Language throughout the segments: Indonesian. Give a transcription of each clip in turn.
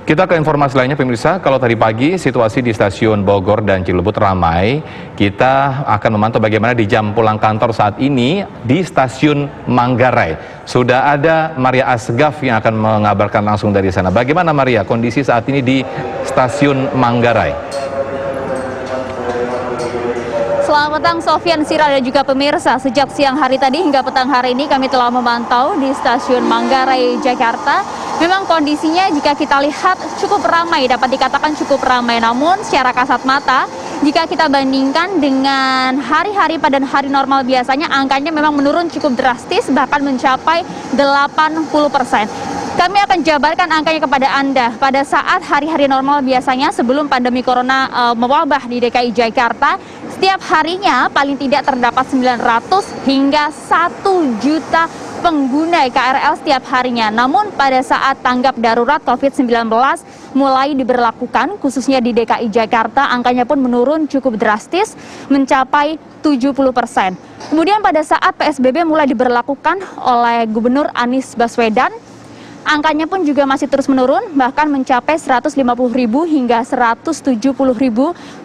Kita ke informasi lainnya pemirsa, kalau tadi pagi situasi di stasiun Bogor dan Cilebut ramai, kita akan memantau bagaimana di jam pulang kantor saat ini di stasiun Manggarai. Sudah ada Maria Asgaf yang akan mengabarkan langsung dari sana. Bagaimana Maria kondisi saat ini di stasiun Manggarai? Selamat petang Sofyan, Sira dan juga pemirsa. Sejak siang hari tadi hingga petang hari ini kami telah memantau di stasiun Manggarai, Jakarta. Memang kondisinya jika kita lihat cukup ramai, dapat dikatakan cukup ramai. Namun secara kasat mata, jika kita bandingkan dengan hari-hari pada hari normal biasanya, angkanya memang menurun cukup drastis, bahkan mencapai 80%. Kami akan jabarkan angkanya kepada Anda pada saat hari-hari normal biasanya sebelum pandemi corona mewabah di DKI Jakarta. Setiap harinya paling tidak terdapat 900 hingga 1 juta pengguna KRL setiap harinya. Namun pada saat tanggap darurat COVID-19 mulai diberlakukan khususnya di DKI Jakarta, angkanya pun menurun cukup drastis mencapai 70%. Kemudian pada saat PSBB mulai diberlakukan oleh Gubernur Anies Baswedan, angkanya pun juga masih terus menurun, bahkan mencapai 150.000 hingga 170.000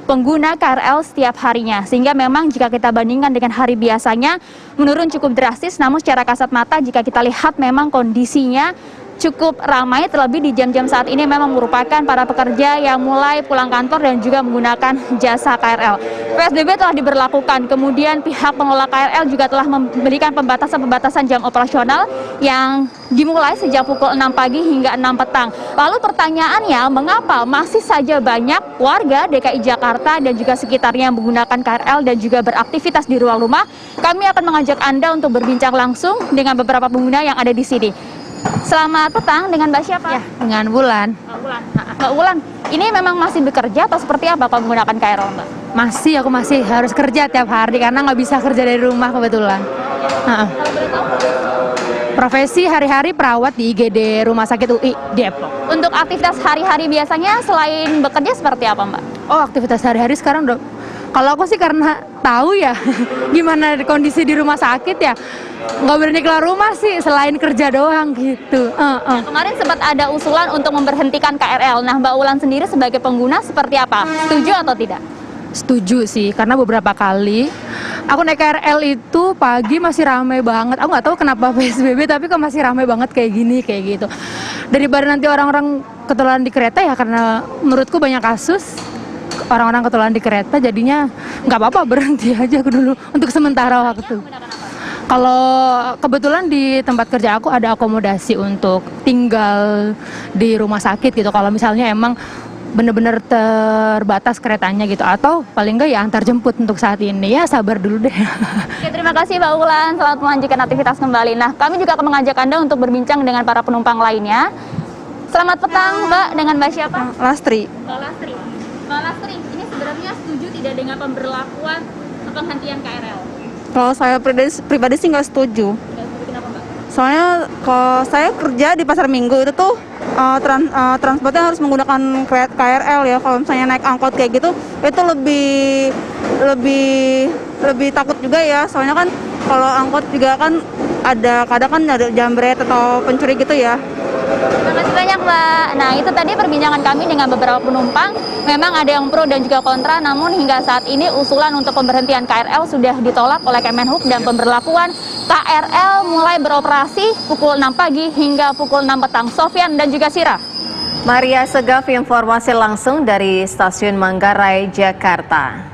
pengguna KRL setiap harinya. Sehingga memang jika kita bandingkan dengan hari biasanya menurun cukup drastis, namun secara kasat mata jika kita lihat memang kondisinya cukup ramai, terlebih di jam-jam saat ini memang merupakan para pekerja yang mulai pulang kantor dan juga menggunakan jasa KRL. PSBB telah diberlakukan, kemudian pihak pengelola KRL juga telah memberikan pembatasan jam operasional yang dimulai sejak pukul 6 pagi hingga 6 petang. Lalu pertanyaannya, mengapa masih saja banyak warga DKI Jakarta dan juga sekitarnya yang menggunakan KRL dan juga beraktivitas di ruang rumah? Kami akan mengajak Anda untuk berbincang langsung dengan beberapa pengguna yang ada di sini. Selamat petang, dengan Mbak siapa? Ya, dengan Wulan. Mbak Wulan, ini memang masih bekerja atau seperti apa kalau menggunakan KRL, Mbak? Aku masih harus kerja tiap hari karena nggak bisa kerja dari rumah kebetulan. Kalau boleh tahu? Profesi hari-hari perawat di IGD Rumah Sakit UI Depok. Untuk aktivitas hari-hari biasanya selain bekerja seperti apa, Mbak? Oh, aktivitas hari-hari sekarang udah. Kalau aku sih karena tahu ya gimana kondisi di rumah sakit ya, nggak berani keluar rumah sih selain kerja doang gitu. Nah, kemarin sempat ada usulan untuk memberhentikan KRL. Nah, Mbak Wulan sendiri sebagai pengguna seperti apa? Setuju atau tidak? Setuju sih, karena beberapa kali aku naik KRL itu pagi masih ramai banget. Aku nggak tahu kenapa PSBB, tapi kok masih ramai banget kayak gini, kayak gitu. Daripada nanti orang-orang ketularan di kereta ya, karena menurutku banyak kasus orang-orang ketularan di kereta, jadinya nggak apa-apa berhenti aja dulu untuk sementara waktu. Kalau kebetulan di tempat kerja aku ada akomodasi untuk tinggal di rumah sakit gitu. Kalau misalnya emang bener-bener terbatas keretanya gitu, atau paling enggak ya antar jemput untuk saat ini, ya sabar dulu deh. Oke, terima kasih Mbak Wulan, selamat melanjutkan aktivitas kembali. Nah, kami juga akan mengajak Anda untuk berbincang dengan para penumpang lainnya. Selamat petang Mbak, dengan Mbak siapa? Lastri. Mbak Lastri. Mbak Lastri, ini sebenarnya setuju tidak dengan pemberlakuan penghentian KRL? Kalau saya pribadi sih nggak setuju. Kenapa Mbak? Soalnya kalau saya kerja di pasar Minggu itu tuh transportnya harus menggunakan KRL ya. Kalau misalnya naik angkot kayak gitu, itu lebih takut juga ya. Soalnya kan kalau angkot juga kan kadang kan ada jambret atau pencuri gitu ya. Terima kasih banyak Mbak. Nah, itu tadi perbincangan kami dengan beberapa penumpang. Memang ada yang pro dan juga kontra, namun hingga saat ini usulan untuk pemberhentian KRL sudah ditolak oleh Kemenhub dan pemberlakuan KRL mulai beroperasi pukul 6 pagi hingga pukul 6 petang. Sofyan dan juga Sira. Maria Asgaf, informasi langsung dari Stasiun Manggarai, Jakarta.